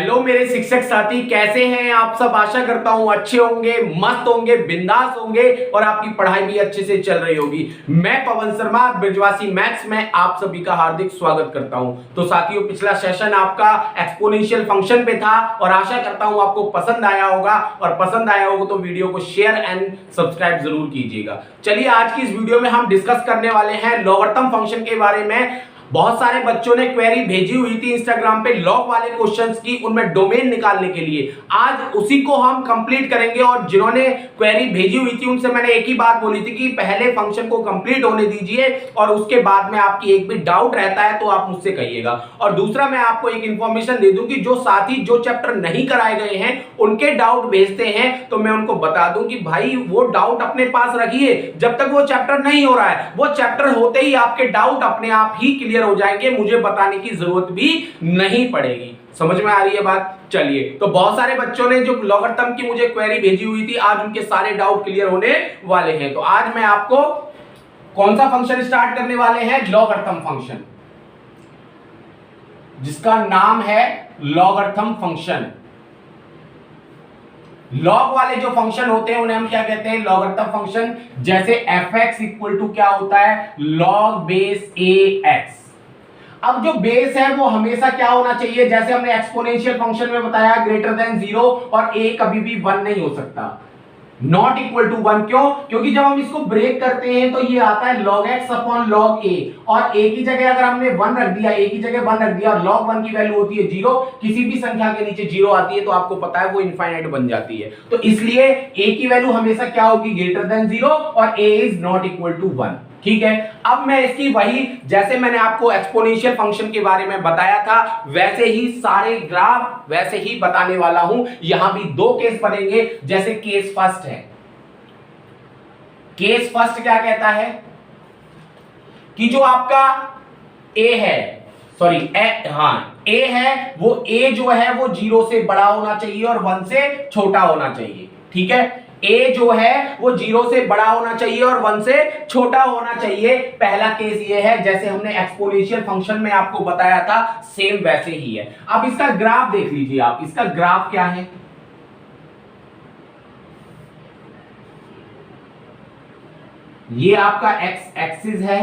Hello मेरे शिक्षक साथी, कैसे हैं आप सब। आशा करता हूं अच्छे होंगे, मस्त होंगे, बिंदास होंगे और आपकी पढ़ाई भी अच्छे से चल रही होगी। मैं पवन शर्मा ब्रजवासी मैथ्स में आप सभी का हार्दिक स्वागत करता हूं। तो साथियों, पिछला सेशन आपका एक्सपोनेंशियल फंक्शन पे था और आशा करता हूं आपको पसंद आया होगा, और पसंद आया होगा तो वीडियो को शेयर एंड सब्सक्राइब जरूर कीजिएगा। चलिए, आज की इस वीडियो में हम डिस्कस करने वाले हैं लॉगरिथम फंक्शन के बारे में। बहुत सारे बच्चों ने क्वेरी भेजी हुई थी इंस्टाग्राम पे लॉग वाले क्वेश्चंस की, उनमें डोमेन निकालने के लिए। आज उसी को हम कंप्लीट करेंगे। और जिन्होंने क्वेरी भेजी हुई थी उनसे मैंने एक ही बात बोली थी कि पहले फंक्शन को कंप्लीट होने दीजिए और उसके बाद में आपकी एक भी डाउट रहता है तो आप मुझसे कहिएगा। और दूसरा, मैं आपको एक इंफॉर्मेशन दे दूं कि जो साथी जो चैप्टर नहीं कराए गए हैं उनके डाउट भेजते हैं तो मैं उनको बता दूं कि भाई वो डाउट अपने पास रखिए जब तक वो चैप्टर नहीं हो रहा है। वो चैप्टर होते ही आपके डाउट अपने आप ही क्लियर हो जाएंगे, मुझे बताने की जरूरत भी नहीं पड़ेगी। समझ में आ रही है बात। चलिए, तो बहुत सारे बच्चों ने जो लॉगरिथम की मुझे क्वेरी भेजी हुई थी, आज उनके सारे डाउट क्लियर होने वाले हैं। तो आज मैं आपको कौन सा फंक्शन स्टार्ट करने वाले हैं? लॉगरिथम फंक्शन, जिसका नाम है लॉगरिथम फंक्शन। लॉग वाले जो फंक्शन होते हैं उन्हें हम क्या कहते हैं? Logarithm function. जैसे fx इक्वल टू क्या होता है? Log base ax। अब जो बेस है वो हमेशा क्या होना चाहिए? जैसे हमने एक्सपोनेंशियल फंक्शन में बताया, ग्रेटर देन 0 और a कभी भी 1 नहीं हो सकता, नॉट इक्वल टू 1। क्यों? क्योंकि जब हम इसको ब्रेक करते हैं तो ये आता है log x upon log a, और a की जगह अगर हमने 1 रख दिया, a की जगह 1 रख दिया, और log 1 की वैल्यू होती है 0, किसी भी संख्या के नीचे 0 आती है तो आपको पता है वो इनफाइनाइट बन जाती है। तो इसलिए a की वैल्यू हमेशा क्या होगी? ग्रेटर देन 0 और a is not equal to 1। ठीक है। अब मैं इसकी वही, जैसे मैंने आपको एक्सपोनेंशियल फंक्शन के बारे में बताया था, वैसे ही सारे ग्राफ वैसे ही बताने वाला हूं। यहां भी दो केस बनेंगे। जैसे केस फर्स्ट है, केस फर्स्ट क्या कहता है कि जो आपका a है, सॉरी a है, वो a जो है वो 0 से बड़ा होना चाहिए और 1 से छोटा होना चाहिए। ठीक है, a जो है वो 0 से बड़ा होना चाहिए और 1 से छोटा होना चाहिए। पहला केस ये है, जैसे हमने एक्सपोनेंशियल फंक्शन में आपको बताया था, सेम वैसे ही है। अब इसका ग्राफ देख लीजिए आप। इसका ग्राफ क्या है? ये आपका x एक्सिस है,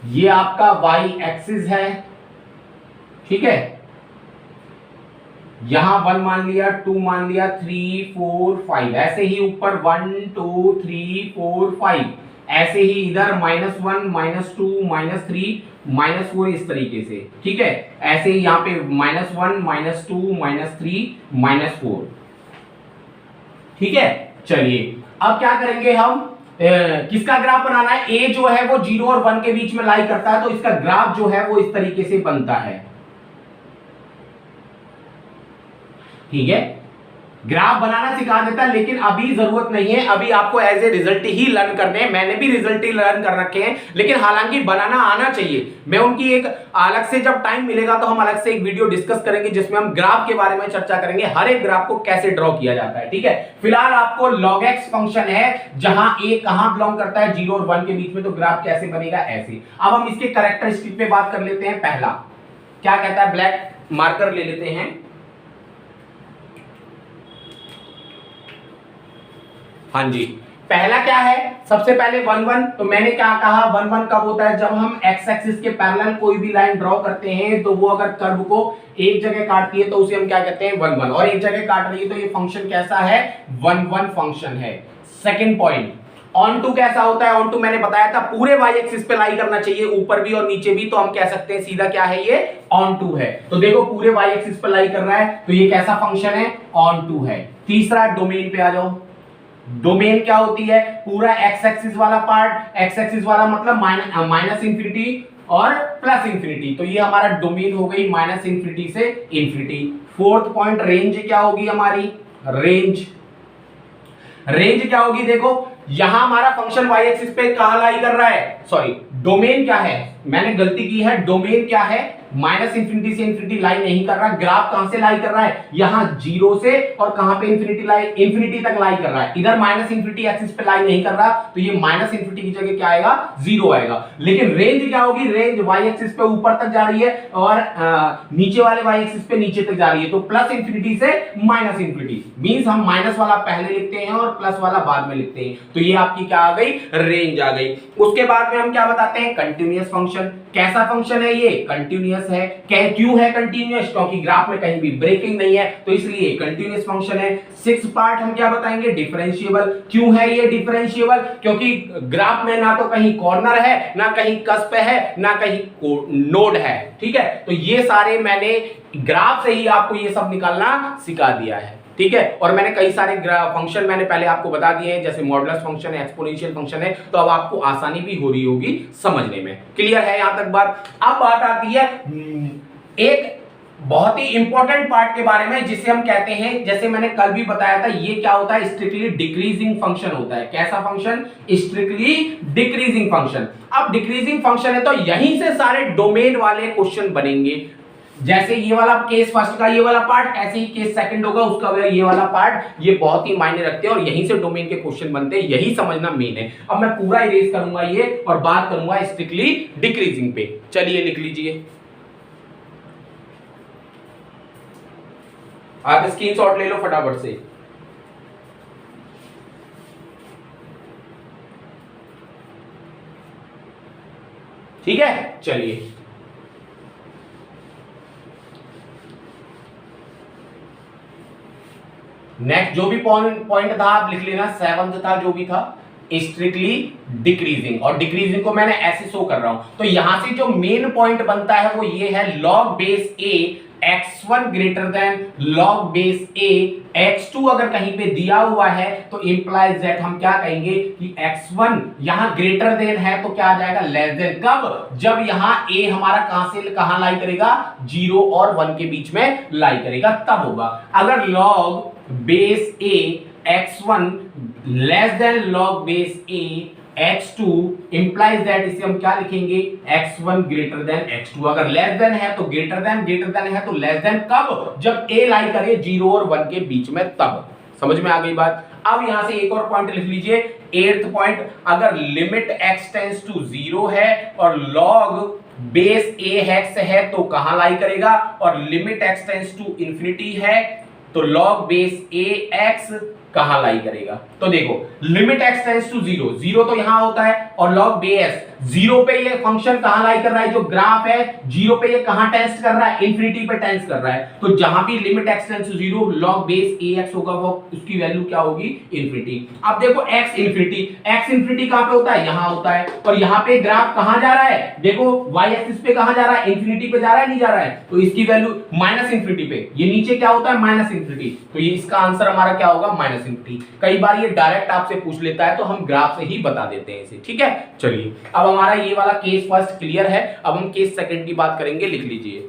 ये आपका y एक्सिस है। ठीक है, यहां 1 मान लिया, 2 मान लिया, 3 4 5, ऐसे ही ऊपर 1 2 3 4 5, ऐसे ही इधर -1 -2 -3 -4, इस तरीके से। ठीक है, ऐसे ही यहां पे -1 -2 -3 -4। ठीक है, चलिए अब क्या करेंगे हम? किसका ग्राफ बनाना है? a जो है वो 0 और 1 के बीच में लाई करता है, तो इसका ग्राफ जो है वो इस तरीके से बनता है। ठीक है, ग्राफ बनाना सिखा देता है, लेकिन अभी जरूरत नहीं है। अभी आपको एज ए रिजल्ट ही लर्न करने हैं। मैंने भी रिजल्ट ही लर्न कर रखे हैं, लेकिन हालांकि बनाना आना चाहिए। मैं उनकी एक अलग से, जब टाइम मिलेगा तो हम अलग से एक वीडियो डिस्कस करेंगे जिसमें हम ग्राफ के बारे में चर्चा करेंगे, हर एक ग्राफ को कैसे ड्रॉ किया जाता है। ठीक है, फिलहाल आपको log x फंक्शन है जहां a कहां बिलोंग करता है? 0 और 1 के बीच में। तो ग्राफ कैसे बनेगा? ऐसे। अब हम इसके कैरेक्टरिस्टिक पे बात कर लेते हैं। पहला क्या कहता है? ब्लैक मार्कर ले लेते हैं। हाँ जी, पहला क्या है? सबसे पहले 1 1। तो मैंने क्या कहा? 1 1 कब होता है? जब हम x एक्सिस के पैरेलल कोई भी लाइन ड्रॉ करते हैं तो वो अगर कर्व को एक जगह काटती है तो उसे हम क्या कहते हैं? 1 1। और एक जगह काट रही है तो ये फंक्शन कैसा है? 1 1 फंक्शन है। सेकंड पॉइंट, ऑन टू कैसा होता है? ऑन टू मैंने बताया था पूरे y एक्सिस पे लाई करना चाहिए, ऊपर भी और नीचे भी। तो हम कह सकते हैं सीधा क्या है? ये ऑन टू है। तो देखो पूरे y एक्सिस पे लाई कर रहा है, तो ये कैसा फंक्शन है? ऑन टू है। तीसरा, डोमेन पे आ जाओ। डोमेन क्या होती है? पूरा x एक्सिस वाला पार्ट, x एक्सिस वाला मतलब माइनस इंफिनिटी और प्लस इंफिनिटी। तो ये हमारा डोमेन हो गई माइनस इंफिनिटी से इंफिनिटी। फोर्थ पॉइंट, रेंज क्या होगी हमारी? रेंज क्या होगी? देखो यहां हमारा फंक्शन y एक्सिस पे कहां लाई कर रहा है? सॉरी, डोमेन क्या है? मैंने गलती की है, डोमेन क्या है, माइनस इंफिनिटी से इंफिनिटी लाई नहीं कर रहा, ग्राफ कहां से लाई कर रहा है, यहां जीरो से और कहां पे इंफिनिटी तक लाई कर रहा है, इधर माइनस इंफिनिटी एक्सिस पे लाई नहीं कर रहा, तो ये माइनस इंफिनिटी की जगह क्या आएगा, जीरो आएगा। लेकिन रेंज क्या होगी, रेंज वाई एक्सिस पे ऊपर तक जा रही है और नीचे वाले वाई एक्सिस पे नीचे तक जा रही है, तो प्लस इंफिनिटी से माइनस इंफिनिटी, मींस हम माइनस वाला पहले लिखते हैं और प्लस वाला बाद में लिखते हैं, तो ये आपकी क्या आ गई, रेंज आ गई। उसके बाद में हम क्या बताते हैं, कंटिन्यूअस फंक्शन। कैसा फंक्शन है ये, कंटिन्यूअस है। क्यों है कंटिन्यूअस, क्योंकि ग्राफ में कहीं भी ब्रेकिंग नहीं है, तो इसलिए कंटिन्यूअस फंक्शन है। 6 पार्ट हम क्या बताएंगे, डिफरेंशिएबल। क्यों है ये डिफरेंशिएबल, क्योंकि ग्राफ में ना तो कहीं कॉर्नर है, ना कहीं कस्प है, ना कहीं नोड है, ठीक है। तो ये सारे मैंने ग्राफ से ही आपको ये सब निकालना सिखा दिया है, ठीक है। और मैंने कई सारे फंक्शन मैंने पहले आपको बता दिए हैं, जैसे मॉडुलस फंक्शन है, एक्सपोनेंशियल फंक्शन है, तो अब आपको आसानी भी हो रही होगी समझने में। क्लियर है यहां तक बात। अब बात आती है एक बहुत ही इंपॉर्टेंट पार्ट के बारे में, जिसे हम कहते हैं, जैसे मैंने कल भी बताया था, ये क्या होता है, स्ट्रिक्टली डिक्रीजिंग फंक्शन होता है। कैसा फंक्शन, स्ट्रिक्टली डिक्रीजिंग फंक्शन। अब डिक्रीजिंग फंक्शन है तो यहीं से सारे डोमेन वाले क्वेश्चन बनेंगे। जैसे ये वाला केस फर्स्ट का ये वाला पार्ट, ऐसे ही केस सेकंड होगा उसका ये वाला पार्ट, ये बहुत ही मायने रखते हैं और यहीं से डोमेन के क्वेश्चन बनते हैं, यही समझना मेन है। अब मैं पूरा इरेज करूंगा ये और बात करूंगा स्ट्रिक्टली डिक्रीजिंग पे। चलिए लिख लीजिए, आप स्क्रीनशॉट ले लो फटाफट से। ठीक है, चलिए नेक्स्ट जो भी पॉइंट था आप लिख लेना, 7th था जो भी था, स्ट्रिक्टली डिक्रीजिंग। और डिक्रीजिंग को मैंने ऐसे शो कर रहा हूं, तो यहां से जो मेन पॉइंट बनता है वो ये है, log base A x1 greater than log base A x2 अगर कहीं पे दिया हुआ है तो इंप्लाइज दैट हम क्या कहेंगे कि x1 यहां ग्रेटर देन है तो क्या आ जाएगा, लेस देन। कब, जब यहां a हमारा कहां से कहां लाई करेगा, 0 और 1 के बीच में लाई करेगा, तब होगा। अगर log base a x1 less than log base a x2 implies that, इसे हम क्या लिखेंगे, x1 ग्रेटर देन x2। अगर लेस देन है तो ग्रेटर देन है तो लेस देन। कब, जब a लाई करे 0 और 1 के बीच में, तब। समझ में आ गई बात। अब यहां से एक और पॉइंट लिख लीजिए, 8th पॉइंट, अगर लिमिट x टेंड्स टू 0 है और लॉग बेस a x है तो कहां लाई करेगा, और limit x tends to infinity है तो लॉग बेस a x कहां लाई करेगा। तो देखो, लिमिट x टेंड्स टू 0, 0 तो यहां होता है, और लॉग बेस 0 पे ये फंक्शन कहां लाई कर रहा है, जो ग्राफ है 0 पे ये कहां टेंस कर रहा है, इंफिनिटी पे टेंस कर रहा है। तो जहां भी limit x tends to 0 log base ax होगा, वो उसकी वैल्यू क्या होगी, इंफिनिटी। अब देखो x इंफिनिटी कहां पे होता है, यहां होता है, और यहां पे ग्राफ कहां जा रहा है, देखो y एक्सिस पे कहां जा रहा है, इंफिनिटी पे जा रहा है, नहीं जा रहा है, तो इसकी वैल्यू माइनस इंफिनिटी पे, ये नीचे क्या होता है, माइनस इंफिनिटी, तो ये इसका आंसर हमारा क्या होगा, माइनस इंफिनिटी। कई बार ये डायरेक्ट आपसे पूछ लेता है तो हम ग्राफ से ही बता देते हैं इसे, ठीक है। चलिए, अब हमारा ये वाला केस फर्स्ट क्लियर है, अब हम केस सेकंड की बात करेंगे, लिख लीजिए।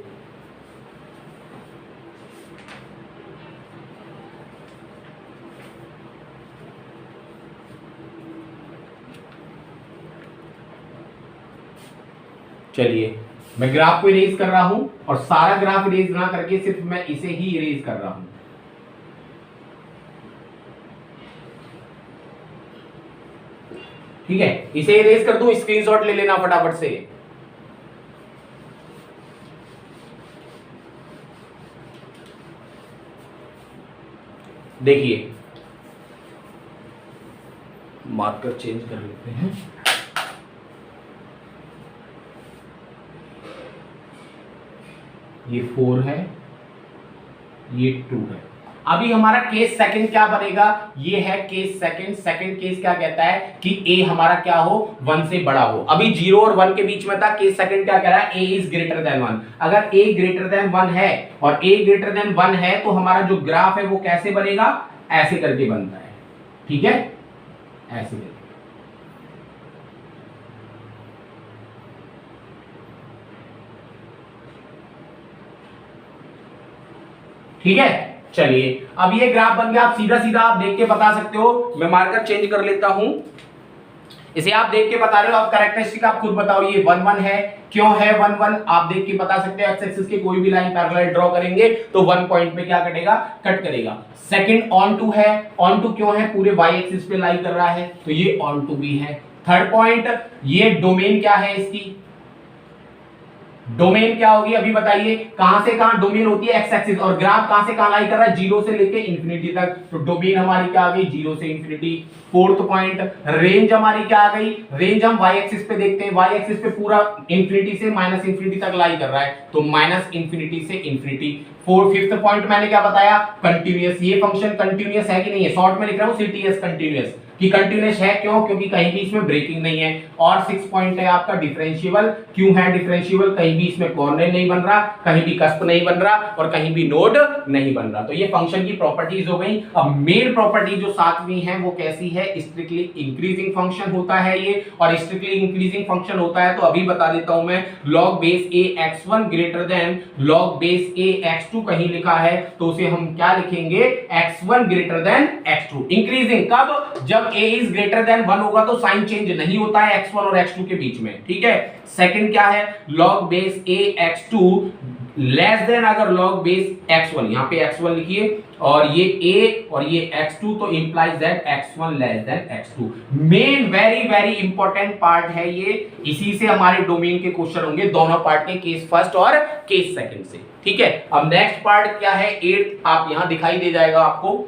चलिए, मैं ग्राफ को इरेज कर रहा हूं, और सारा ग्राफ इरेज ना करके सिर्फ मैं इसे ही इरेज कर रहा हूं। ठीक है, इसे इरेज कर दूं, स्क्रीनशॉट ले लेना फटाफट से। देखिए, मार्कर चेंज कर लेते हैं। ये 4 है, ये 2 है। अभी हमारा केस सेकंड क्या बनेगा, ये है केस सेकंड केस क्या कहता है कि a हमारा क्या हो, 1 से बड़ा हो। अभी 0 और 1 के बीच में था, केस सेकंड क्या कह रहा है, a इज ग्रेटर देन 1। अगर a ग्रेटर देन 1 है और a ग्रेटर देन 1 है तो हमारा जो ग्राफ है वो कैसे बनेगा, ऐसे करके बनता है, ठीक है, ऐसे करके। ठीक है, चलिए, अब ये ग्राफ बन गया। आप सीधा सीधा आप देख के बता सकते हो, मैं मार्कर चेंज कर लेता हूं। इसे आप देख के बता रहे हो, आप कैरेक्टरिस्टिक आप खुद बताओ, ये 1 1 है, क्यों है 1 1 आप देख के बता सकते हो। एक्स एक्सिस के कोई भी लाइन पैरेलल ड्रॉ करेंगे तो 1 पॉइंट पे क्या कटेगा, कट करेगा। सेकंड ऑन टू है, ऑन टू क्यों है, पूरे वाई एक्सिस पे लाई कर रहा है तो ये ऑन टू भी है। थर्ड पॉइंट, ये डोमेन क्या है, इसकी डोमेन क्या होगी अभी बताइए, कहां से कहां डोमेन होती है, एक्स एक्सिस, और ग्राफ कहां से कहां लाई कर रहा है, 0 से लेके इंफिनिटी तक, तो डोमेन हमारी क्या आ गई, 0 से इंफिनिटी। फोर्थ पॉइंट, रेंज हमारी क्या आ गई, रेंज हम वाई एक्सिस पे देखते हैं, वाई एक्सिस पे पूरा इंफिनिटी से माइनस इंफिनिटी तक लाई कर रहा है, तो माइनस इंफिनिटी से इंफिनिटी। फिफ्थ पॉइंट मैंने क्या बताया, कंटिन्यूअस, ये फंक्शन कंटिन्यूअस है कि नहीं है, शॉर्ट में लिख रहा हूं सीटीएस कंटिन्यूअस, कि कंटिन्यूअस है क्यों, क्योंकि कहीं भी इसमें ब्रेकिंग नहीं है। और 6 पॉइंट है आपका डिफरेंशिएबल, क्यों है डिफरेंशिएबल, कहीं भी इसमें कॉर्नर नहीं बन रहा, कहीं भी कस्प नहीं बन रहा, और कहीं भी नोड नहीं बन रहा। तो ये फंक्शन की प्रॉपर्टीज हो गई। अब मेन प्रॉपर्टी जो सातवीं है वो कैसी है, स्ट्रिक्टली इंक्रीजिंग फंक्शन होता है ये, और स्ट्रिक्टली इंक्रीजिंग फंक्शन होता है तो अभी बता देता हूं मैं, log base a x1 greater then log base a x2 कहीं लिखा है तो उसे हम क्या लिखेंगे, x1 greater then x2। Increasing कब, जब a इज ग्रेटर देन 1 होगा तो साइन चेंज नहीं होता है x1 और x2 के बीच में, ठीक है। सेकंड क्या है, log base a x2 less than अगर log बेस x1, यहां पे x1 लिखिए और ये a और ये x2, तो implies that x1 less than x2। Main very very important part है ये, इसी से हमारे डोमेन के क्वेश्चन होंगे दोनों पार्ट के, केस फर्स्ट और केस सेकंड से, ठीक है। अब नेक्स्ट पार्ट क्या है, 8 आप यहां दिखाई दे जाएगा आपको,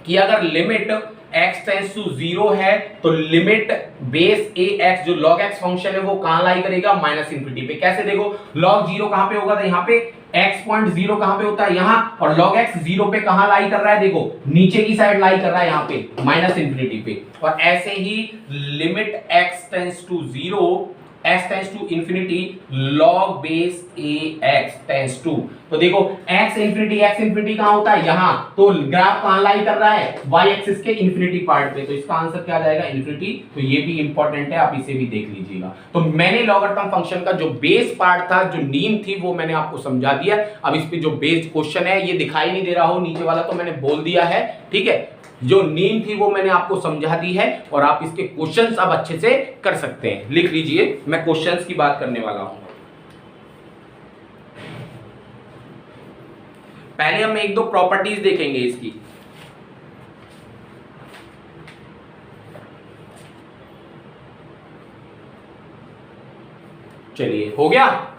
कि अगर लिमिट x टेंड्स टू 0 है तो लिमिट बेस a x जो log x फंक्शन है वो कहां लाई करेगा, माइनस इंफिनिटी पे। कैसे देखो, log 0 कहां पे होगा, तो यहां पे x पॉइंट 0 कहां पे होता है, यहां, और log x 0 पे कहां लाई कर रहा है, देखो नीचे की साइड लाई कर रहा है, यहां पे माइनस इंफिनिटी पे। और ऐसे ही limit x tends to 0 x tends to infinity log base a x tends to, तो देखो x इंफिनिटी कहां होता है, यहां, तो ग्राफ कहां लाई कर रहा है, y एक्सिस के इंफिनिटी पार्ट पे, तो इसका आंसर क्या आ जाएगा, इंफिनिटी। तो ये भी इंपॉर्टेंट है, आप इसे भी देख लीजिएगा। तो मैंने लॉगरिथम फंक्शन का जो बेस पार्ट था, जो नीम थी, वो मैंने आपको समझा दिया। अब इस पे जो बेस क्वेश्चन है, ये दिखाई नहीं दे रहा हो नीचे वाला, तो मैंने बोल दिया है, ठीक है। जो नीम थी वो मैंने आपको समझा दी है, और आप इसके क्वेश्चंस अब अच्छे से कर सकते हैं। लिख लीजिए, मैं क्वेश्चंस की बात करने वाला हूं। पहले हम एक दो प्रॉपर्टीज देखेंगे इसकी। चलिए, हो गया,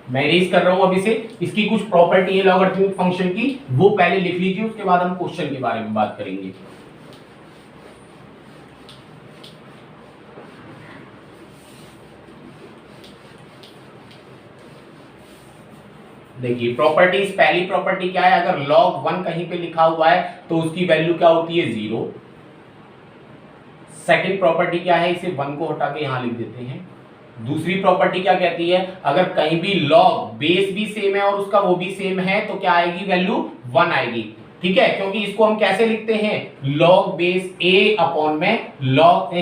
मैं इरेज कर रहा हूं अभी से। इसकी कुछ प्रॉपर्टी है लॉगरिथमिक फंक्शन की, वो पहले लिख लीजिए, उसके बाद हम क्वेश्चन के बारे में बात करेंगे। देखिए प्रॉपर्टीज, पहली प्रॉपर्टी क्या है, अगर log 1 कहीं पे लिखा हुआ है तो उसकी वैल्यू क्या होती है, 0। सेकंड प्रॉपर्टी क्या है, इसे 1 को हटा के यहां लिख देते हैं। दूसरी प्रॉपर्टी क्या कहती है, अगर कहीं भी log बेस भी सेम है और उसका वो भी सेम है तो क्या आएगी, वैल्यू 1 आएगी, ठीक है। क्योंकि इसको हम कैसे लिखते हैं, log बेस a अपॉन में log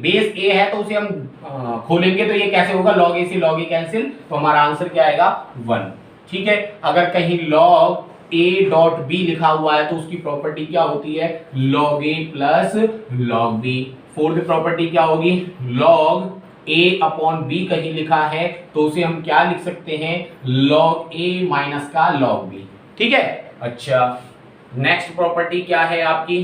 बेस a है तो उसे हम खोलेंगे तो ये कैसे होगा, log a से log a कैंसिल, तो हमारा आंसर क्या आएगा, 1, ठीक है। अगर कहीं log a डॉट b लिखा हुआ है तो उसकी प्रॉपर्टी क्या होती है, log a plus log b। Fourth property क्या होगी, log a अपॉन b कहीं लिखा है तो उसे हम क्या लिख सकते हैं, log a माइनस का log b, ठीक है। अच्छा, नेक्स्ट प्रॉपर्टी क्या है आपकी,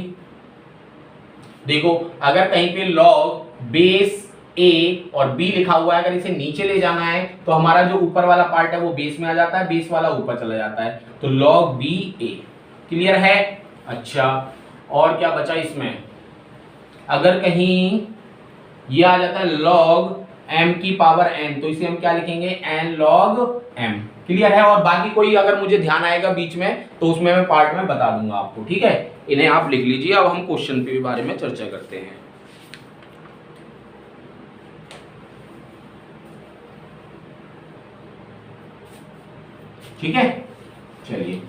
देखो अगर कहीं पे log बेस a और b लिखा हुआ है, अगर इसे नीचे ले जाना है तो हमारा जो ऊपर वाला पार्ट है वो बेस में आ जाता है, बेस वाला ऊपर चला जाता है, तो log b a, क्लियर है। अच्छा, और क्या बचा इसमें, अगर कहीं ये आ जाता है log m की पावर n, तो इसे हम क्या लिखेंगे, n log m, क्लियर है। और बाकी कोई अगर मुझे ध्यान आएगा बीच में तो उसमें मैं पार्ट में बता दूंगा आपको, ठीक है। इन्हें आप लिख लीजिए। अब हम क्वेश्चन के बारे में चर्चा करते हैं। ठीक है, चलिए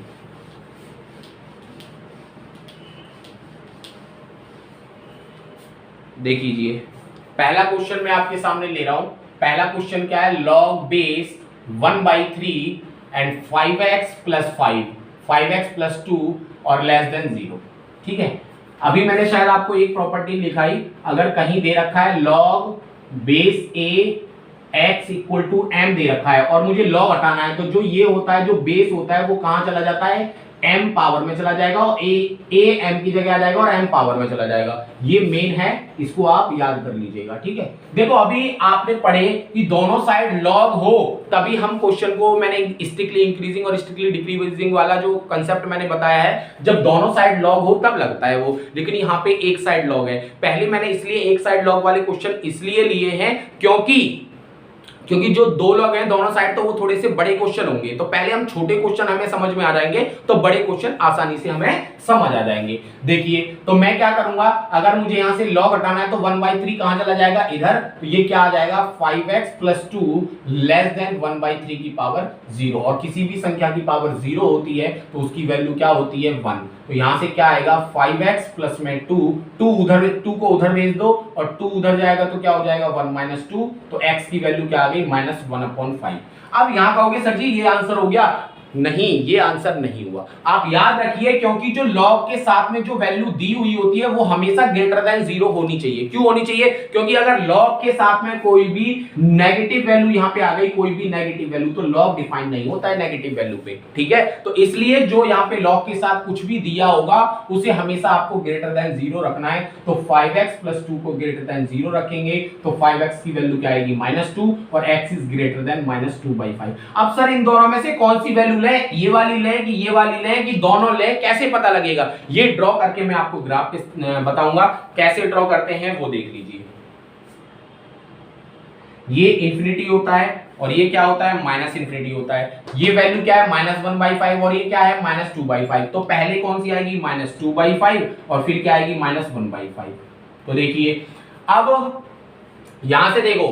देख लीजिए। पहला क्वेश्चन मैं आपके सामने ले रहा हूं। पहला क्वेश्चन क्या है, log base 1/3 and 5x plus 5, 5x plus 2 और लेस देन 0, ठीक है। अभी मैंने शायद आपको एक प्रॉपर्टी लिखाई, अगर कहीं दे रखा है log base a x equal to m दे रखा है और मुझे log हटाना है, तो जो ये होता है, जो बेस होता है वो कहां चला जाता है, m पावर में चला जाएगा और a m की जगह आ जाएगा और m पावर में चला जाएगा। ये मेन है, इसको आप याद कर लीजिएगा, ठीक है। देखो अभी आपने पढ़े कि दोनों साइड log हो तभी हम क्वेश्चन को, मैंने स्ट्रिक्टली इंक्रीजिंग और स्ट्रिक्टली डिक्रीजिंग वाला जो कंसेप्ट मैंने बताया है, जब दोनों साइड log हो तब लगता है वो, लेकिन यहाँ पे एक साइड log है। पहले मैंने इसलिए एक साइड log वाले क्वेश्चन इसलिए लिए हैं क्योंकि जो दो लोग हैं दोनों साइड, तो वो थोड़े से बड़े क्वेश्चन होंगे, तो पहले हम छोटे क्वेश्चन हमें समझ में आ जाएंगे तो बड़े क्वेश्चन आसानी से हमें समझ आ जाएंगे। देखिए तो मैं क्या करूंगा, अगर मुझे यहां से log हटाना है तो 1/3 कहां चला जाएगा, इधर, तो ये क्या आ जाएगा 5x + 2 लेस देन 1/3 की पावर 0, और किसी भी संख्या की पावर 0 होती है तो उसकी वैल्यू क्या होती है 1। तो यहां से क्या आएगा 5x प्लस में 2 उधर, 2 को उधर भेज दो और 2 उधर जाएगा तो क्या हो जाएगा 1 - 2, तो x की वैल्यू क्या आ गई -1/5। अब यहां कहोगे सर जी ये आंसर हो गया, नहीं, ये आंसर नहीं हुआ। आप याद रखिए, क्योंकि जो log के साथ में जो वैल्यू दी हुई होती है वो हमेशा ग्रेटर देन 0 होनी चाहिए। क्यों होनी चाहिए, क्योंकि अगर log के साथ में कोई भी नेगेटिव वैल्यू यहां पे आ गई, कोई भी नेगेटिव वैल्यू, तो log डिफाइन नहीं होता है नेगेटिव वैल्यू पे, ठीक है। तो इसलिए जो यहां पे log के साथ कुछ भी दिया होगा उसे हमेशा आपको ग्रेटर देन 0 रखना है। तो 5x + 2 को ग्रेटर देन 0 रखेंगे तो 5x की वैल्यू क्या आएगी -2 और x इज ग्रेटर देन -2/5। अब सर इन दोनों में से कौन सी वैल्यू ले, ये वाली ले कि ये वाली ले कि दोनों ले, कैसे पता लगेगा, ये ड्रॉ करके मैं आपको ग्राफ पे बताऊंगा कैसे ड्रॉ करते हैं, वो देख लीजिए। ये इंफिनिटी होता है और ये क्या होता है -इंफिनिटी होता है। ये वैल्यू क्या है -1/5 और ये क्या है -2/5। तो पहले कौन सी आएगी -2/5 और फिर क्या आएगी -1/5। तो देखिए अब यहां से देखो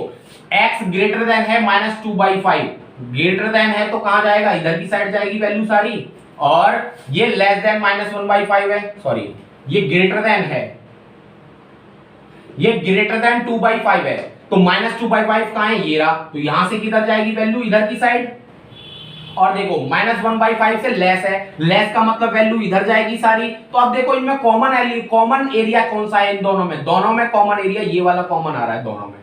x ग्रेटर देन है -2/5, ग्रेटर देन है तो कहां जाएगा, इधर की साइड जाएगी वैल्यू सारी, और ये लेस देन -1/5 है, सॉरी ये ग्रेटर देन है, ये ग्रेटर देन 2/5 है, तो -2/5 कहां है, ये रहा, तो यहां से किधर जाएगी वैल्यू, इधर की साइड। और देखो -1/5 से लेस है, लेस का मतलब वैल्यू इधर जाएगी सारी। तो अब देखो इनमें कॉमन एरिया कौन सा है, इन दोनों में कॉमन एरिया ये वाला कॉमन आ रहा है दोनों में।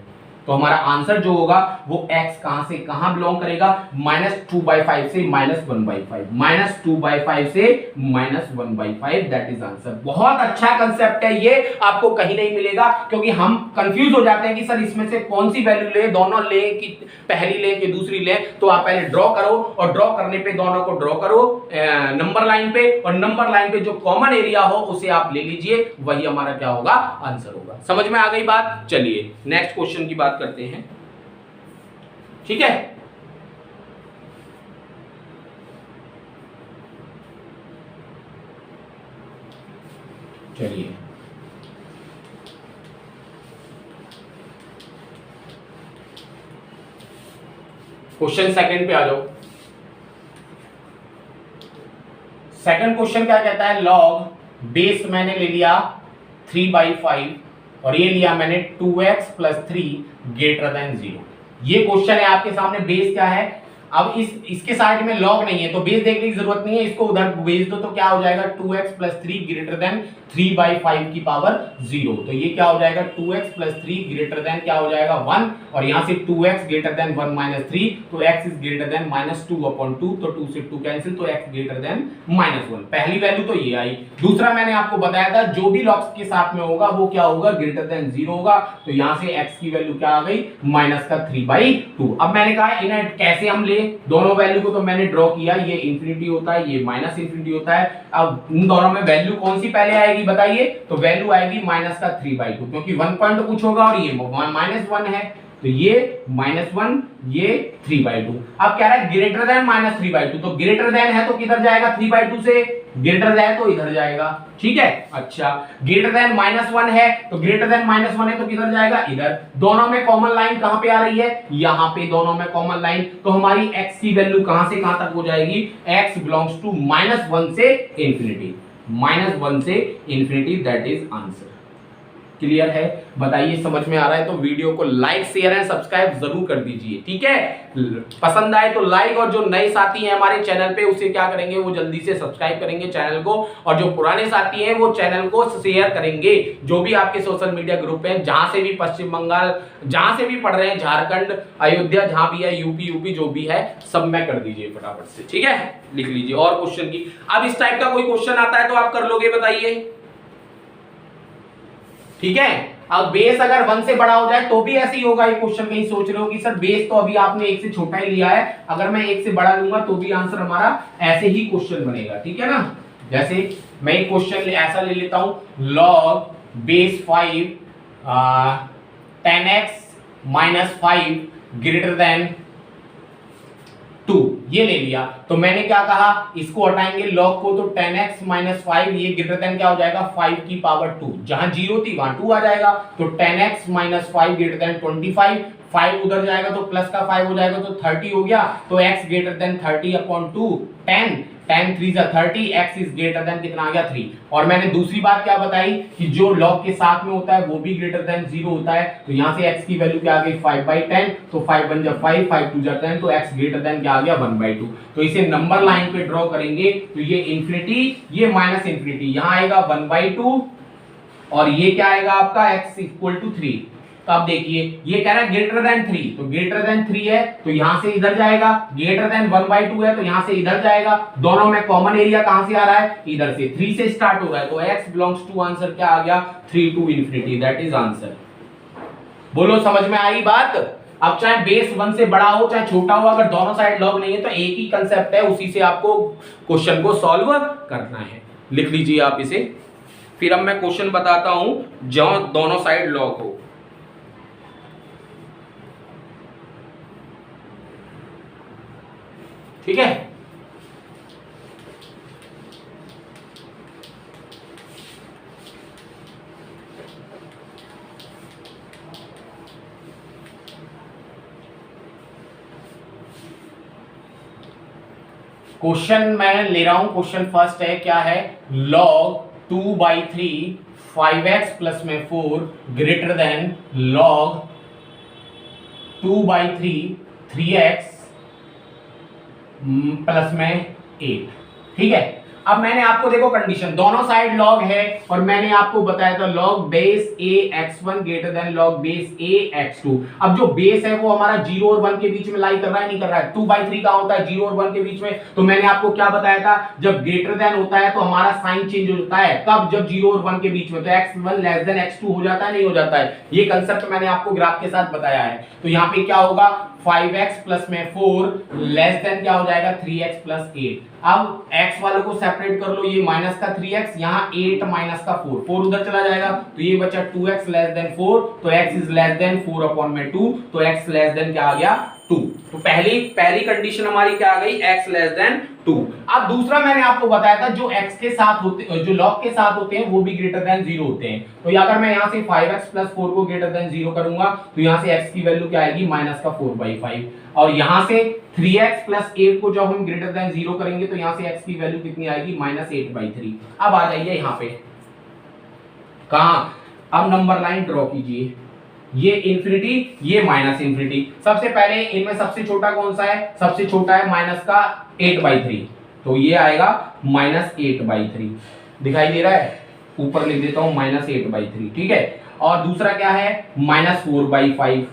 तो हमारा आंसर जो होगा वो x कहां से कहां बिलोंग करेगा, -2/5 से -1/5, -2/5 से -1/5, दैट इज आंसर। बहुत अच्छा कंसेप्ट है ये, आपको कहीं नहीं मिलेगा, क्योंकि हम कंफ्यूज हो जाते हैं कि सर इसमें से कौन सी वैल्यू ले, दोनों ले कि पहली ले कि दूसरी ले। तो आप पहले ड्रॉ करो और ड्रॉ करने पे दोनों को ड्रॉ करो नंबर लाइन पे, और नंबर लाइन पे जो कॉमन एरिया हो उसे आप ले लीजिए, वही हमारा क्या होगा आंसर होगा। समझ में आ गई बात। चलिए नेक्स्ट क्वेश्चन की बात करते हैं, ठीक है। चलिए क्वेश्चन सेकंड पे आ जाओ। सेकंड क्वेश्चन क्या कहता है, log बेस मैंने ले लिया 3/5 और ये लिया मैंने 2x + 3 ग्रेटर देन 0। ये क्वेश्चन है आपके सामने, बेस क्या है। अब इसके साइड में log नहीं है तो बेस देखने की जरूरत नहीं है, इसको उधर भेज दो तो क्या हो जाएगा 2x + 3 ग्रेटर देन 3/5 की पावर 0। तो ये क्या हो जाएगा 2x + 3 ग्रेटर देन क्या हो जाएगा 1, और यहां से 2x ग्रेटर देन 1 - 3, तो x इज ग्रेटर देन -2/2, तो 2 से 2 कैंसिल, तो x ग्रेटर देन -1। पहली वैल्यू तो ये आई। दूसरा मैंने आपको बताया था जो भी लॉग्स के साथ में होगा वो क्या होगा ग्रेटर देन 0 होगा। तो यहां से x की वैल्यू क्या आ गई -3/2। अब मैंने कहा इन्हें कैसे हम ले, दोनों वैल्यू को तो मैंने ड्रॉ किया, ये इंफिनिटी होता है, ये -इंफिनिटी होता है। अब इन दोनों में वैल्यू कौन सी पहले आएगी बताइए, तो वैल्यू आएगी -3/2, क्योंकि 1 पॉइंट कुछ होगा और ये -1 है, तो ये -1, ये 3/2। अब कह रहा है ग्रेटर देन -3/2, तो ग्रेटर देन है तो किधर जाएगा 3/2 से, ग्रेटर देन तो इधर जाएगा, ठीक है। अच्छा ग्रेटर देन -1 है तो ग्रेटर देन -1 है तो किधर जाएगा, इधर। दोनों में कॉमन लाइन कहां पे आ रही है, यहां पे दोनों में कॉमन लाइन, तो हमारी x की वैल्यू कहां से कहां तक हो जाएगी, x बिलोंग्स टू -1 से इंफिनिटी, -1 से infinity, that is answer. Clear है? बताइए समझ में आ रहा है तो वीडियो को लाइक शेयर एंड सब्सक्राइब जरूर कर दीजिए, ठीक है? पसंद आए तो लाइक, और जो नए साथी हैं हमारे चैनल पे उसे क्या करेंगे, वो जल्दी से सब्सक्राइब करेंगे चैनल को, और जो पुराने साथी हैं वो चैनल को शेयर करेंगे। जो भी आपके सोशल मीडिया ग्रुप हैं, जहां से भी पश्चिम बंगाल, जहां से भी पढ़ रहे हैं, झारखंड, अयोध्या, जहां भी है, यूपी जो भी है, सब में कर दीजिए फटाफट से, ठीक है? लिख लीजिए। और क्वेश्चन की, अब इस टाइप का कोई क्वेश्चन आता है तो आप कर लोगे, बताइए, ठीक है? अब बेस अगर 1 से बड़ा हो जाए तो भी ऐसे ही होगा। ये क्वेश्चन कहीं सोच रहे हो कि सर बेस तो अभी आपने 1 से छोटा ही लिया है, अगर मैं 1 से बड़ा लूंगा तो भी आंसर हमारा ऐसे ही क्वेश्चन बनेगा, ठीक है ना? जैसे मैं एक क्वेश्चन ऐसा ले लेता हूं, log base 5 10x - 5 greater than 2, ये ले लिया। तो मैंने क्या कहा, इसको हटाएंगे लॉग को, तो 10x - 5 ये ग्रेटर देन क्या हो जाएगा, 5 की पावर 2। जहां 0 थी वहां 2 आ जाएगा, तो 10x - 5 ग्रेटर देन 25, 5 उधर जाएगा तो प्लस का 5 हो जाएगा, तो 30 हो गया। तो x greater than 30/2, 10 3 = 30, x is greater then कितना आ गया, 3। और मैंने दूसरी बात क्या बताई कि जो लॉग के साथ में होता है वो भी ग्रेटर देन 0 होता है। तो यहां से x की वैल्यू क्या आ गई, 5/10, तो 5 बन जा 5, 5 2 जा 10, तो x ग्रेटर देन क्या आ गया, 1/2। तो इसे नंबर लाइन पे ड्रॉ करेंगे तो ये इंफिनिटी, ये माइनस इंफिनिटी, यहां आएगा 1/2, और ये क्या आएगा आपका x = 3। तो आप देखिए ये कह रहा है ग्रेटर देन 3, तो ग्रेटर देन 3 है तो यहां से इधर जाएगा, ग्रेटर देन 1/2 है तो यहां से इधर जाएगा, दोनों में कॉमन एरिया कहां से आ रहा है, इधर से, 3 से स्टार्ट हो रहा है, तो x बिलोंग्स टू आंसर क्या आ गया, 3 to infinity, that is answer. बोलो समझ में आई बात? अब चाहे बेस 1 से बड़ा हो चाहे छोटा हो, अगर दोनों साइड लॉग नहीं है तो एक ही कंसेप्ट है, उसी से आपको क्वेश्चन को सॉल्व करना है। लिख लीजिए आप इसे, फिर अब मैं क्वेश्चन बताता हूं जहां दोनों साइड लॉग हो। ठीक है? क्वेश्चन मैं ले रहा हूं, क्वेश्चन फर्स्ट है, क्या है, log 2/3 5x प्लस में 4 greater than log 2/3 3x plus में 8, ठीक है? अब मैंने आपको देखो कंडीशन, दोनों साइड लॉग है, और मैंने आपको बताया था log base a x1 greater than log base a x2। अब जो बेस है वो हमारा 0 और 1 के बीच में लाई कर रहा है, नहीं कर रहा है? 2/3 का होता है 0 और 1 के बीच में, तो मैंने आपको क्या बताया था, जब ग्रेटर देन होता है तो हमारा साइन चेंज होता है, कब, जब 0 और 1 के बीच में, तो x1 लेस देन x2 हो जाता है, नहीं हो जाता है? ये कंसेप्ट मैंने आपको ग्राफ के साथ बताया है। तो यहाँ पे क्या होगा, 5x प्लस में 4 लेस देन क्या हो जाएगा, 3x प्लस 8। अब x वालों को सेपरेट कर लो, ये माइनस का 3x, यहाँ 8 माइनस का 4, 4 उधर चला जाएगा, तो ये बचा 2x लेस देन 4, तो x इज लेस देन 4/2, तो x लेस देन क्या आ गया, 2। तो पहली कंडीशन हमारी क्या आ गई, x लेस देन 2। अब दूसरा मैंने आपको बताया था जो x के साथ होते, जो log के साथ होते हैं वो भी ग्रेटर देन 0 होते हैं। तो अगर मैं यहाँ से 5x प्लस 4 को ग्रेटर देन 0 करूंगा तो यहाँ से x की वैल्यू क्या आएगी, माइनस का 4/5, और यहाँ से 3x प्लस 8 को जब हम ग्रेटर देन 0 करेंगे तो यहाँ से x की वैल्यू कितनी आएगी, -8/3। अब आ जाइए यहाँ पे, कहां, अब नंबर लाइन ड्रॉ कीजिए, ये इंफिनिटी, ये माइनस इंफिनिटी। सबसे पहले इनमें सबसे छोटा कौन सा है, सबसे छोटा है माइनस का 8/3, तो ये आएगा -8/3, दिखाई दे रहा है, ऊपर लिख देता हूं -8/3, ठीक है? और दूसरा क्या है, -4/5,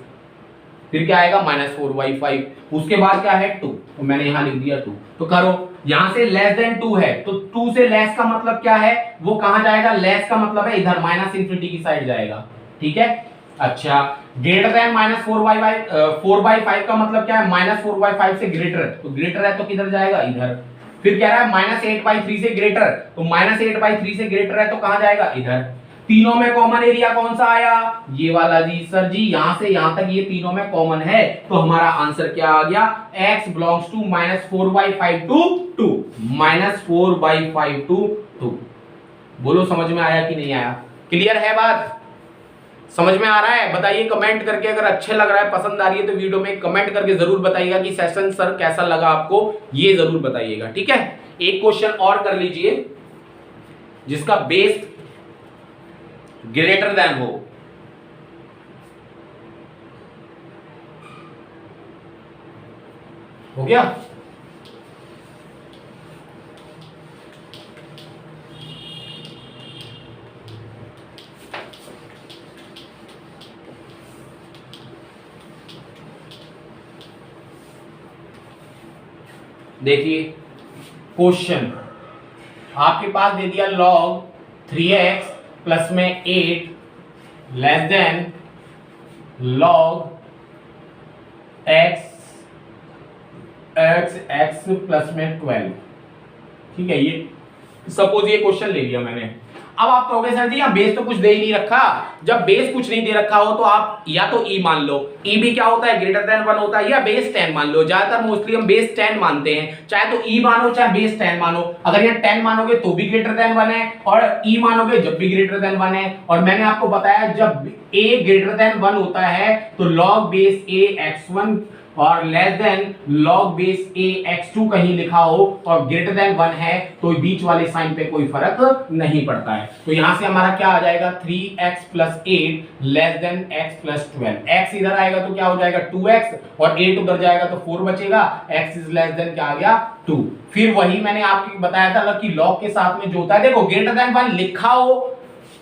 फिर क्या आएगा, -4/5, उसके बाद क्या है 2, तो मैंने यहां लिख दिया 2। तो करो, यहां से लेस देन 2 है तो 2 से लेस का मतलब क्या है, वो कहां जाएगा, लेस का मतलब है इधर माइनस इंफिनिटी की साइड जाएगा, ठीक है? अच्छा, ग्रेटर देन -4/5 का मतलब क्या है, -4/5 से ग्रेटर, तो ग्रेटर है तो किधर जाएगा, इधर। फिर कह रहा है -8/3 से ग्रेटर, तो -8/3 से ग्रेटर है तो कहां जाएगा, इधर। तीनों में कॉमन एरिया कौन सा आया, ये वाला जी, सर जी यहां से यहां तक ये तीनों में कॉमन है, तो हमारा आंसर क्या आ गया, x belongs to -4/5 to 2, -4/5 to 2। बोलो समझ में आया कि नहीं आया, क्लियर है बात, समझ में आ रहा है? बताइए कमेंट करके, अगर अच्छे लग रहा है, पसंद आ रही है तो वीडियो में कमेंट करके जरूर बताइएगा कि सेशन सर कैसा लगा आपको, ये जरूर बताइएगा, ठीक है? एक क्वेश्चन और कर लीजिए जिसका बेस ग्रेटर देन हो गया। देखिए क्वेश्चन आपके पास दे दिया log 3x प्लस में 8 less than log x plus में 12। ठीक है, ये सपोज ये क्वेश्चन ले लिया मैंने। अब आप कहोगे सर जी यहाँ बेस तो कुछ दे ही नहीं रखा। जब बेस कुछ नहीं दे रखा हो तो आप या तो ई मान लो, ई भी क्या होता है ग्रेटर देन 1 होता है, या बेस 10 मान लो। ज्यादातर मोस्टली हम बेस 10 मानते हैं, चाहे तो ई मानो चाहे बेस 10 मानो। अगर यहाँ 10 मानोगे तो भी ग्रेटर देन 1 है, और ई मानोगे जब भी ग्रेटर देन 1 है। और मैंने आपको बताया जब a ग्रेटर देन 1 होता है तो log बेस a x1 और less than log base a x2 कहीं लिखा हो और ग्रेटर देन 1 है तो बीच वाले साइन पे कोई फर्क नहीं पड़ता है। तो यहां से हमारा क्या आ जाएगा 3x plus 8 less than x plus 12। x इधर आएगा तो क्या हो जाएगा 2x और 8 उधर जाएगा तो 4 बचेगा। x इज लेस देन क्या आ गया 2। फिर वही मैंने आपको बताया था कि log के साथ में जो होता है, देखो ग्रेटर देन 1 लिखा हो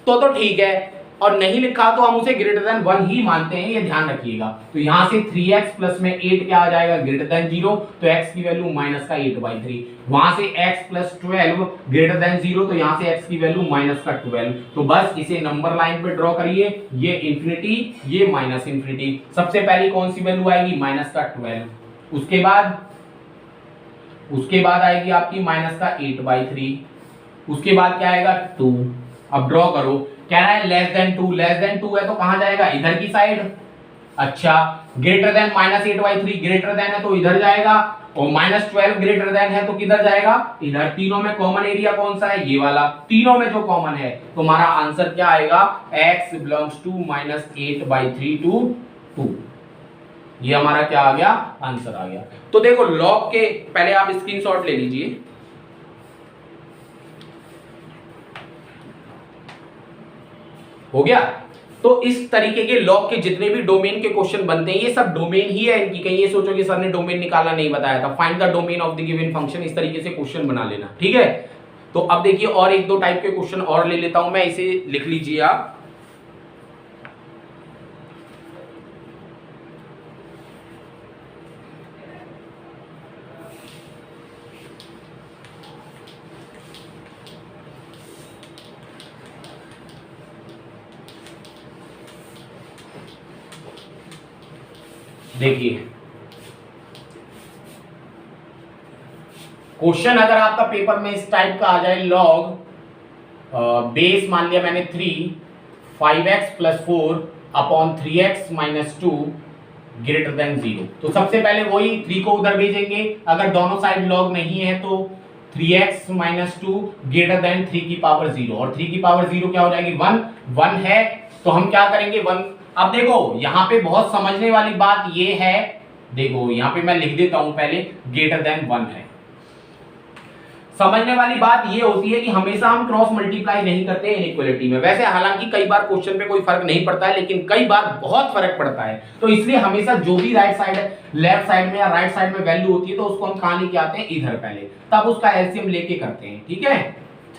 तो ठीक है, और नहीं लिखा तो हम उसे ग्रेटर देन 1 ही मानते हैं, ये ध्यान रखिएगा। तो यहां से 3x प्लस में 8 क्या आ जाएगा ग्रेटर देन 0, तो x की वैल्यू माइनस का 8/3। वहां से x प्लस 12 ग्रेटर देन 0, तो यहां से x की वैल्यू माइनस का 12। तो बस इसे नंबर लाइन पे ड्रॉ करिए, ये इंफिनिटी ये माइनस इंफिनिटी। सबसे पहली कौन सी वैल्यू आएगी माइनस का 12, उसके बाद आएगी आपकी माइनस का 8/3, उसके बाद क्या आएगा 2। अब ड्रॉ करो, कह रहा है लेस देन 2, लेस देन 2 है तो कहां जाएगा इधर की साइड। अच्छा, greater than minus 8/3 greater than है तो इधर जाएगा, और माइनस 12 ग्रेटर देन है तो किधर जाएगा इधर। तीनों में कॉमन एरिया कौन सा है ये वाला, तीनों में जो कॉमन है। तो हमारा आंसर क्या आएगा x belongs to minus 8/3 to 2। ये हमारा क्या आ गया आंसर आ गया। तो देखो लॉग के पहले आप स्क्रीनशॉट ले लीजिए। हो गया। तो इस तरीके के लॉग के जितने भी डोमेन के क्वेश्चन बनते हैं ये सब डोमेन ही है इनकी। कहीं ये सोचो कि सर ने डोमेन निकाला नहीं बताया था, find the domain of the given function, इस तरीके से क्वेश्चन बना लेना। ठीक है, तो अब देखिए और एक दो टाइप के क्वेश्चन और ले लेता हूं मैं, इसे लिख लीजिए आप। देखिए क्वेश्चन अगर आपका पेपर में इस टाइप का आ जाए, लॉग बेस मान लिया मैंने 3 5x plus 4 upon 3x minus 2 greater then 0। तो सबसे पहले वही 3 को उधर भेजेंगे, अगर दोनों साइड लॉग नहीं है तो 3x माइनस 2 ग्रेटर देन 3 की पावर 0, और 3 की पावर 0 क्या हो जाएगी 1 है तो हम क्या करेंगे 1। अब देखो यहां पे बहुत समझने वाली बात ये है, देखो यहां पे मैं लिख देता हूं पहले ग्रेटर देन 1 है। समझने वाली बात ये होती है कि हमेशा हम क्रॉस मल्टीप्लाई नहीं करते इनइक्वालिटी में। वैसे हालांकि कई बार क्वेश्चन पे कोई फर्क नहीं पड़ता है, लेकिन कई बार बहुत फर्क पड़ता है। तो इसलिए हमेशा जो भी राइट साइड लेफ्ट साइड में या राइट साइड में वैल्यू होती है तो उसको हम कहां लेके आते हैं इधर पहले, तब उसका एलसीएम लेके करते हैं। ठीक है,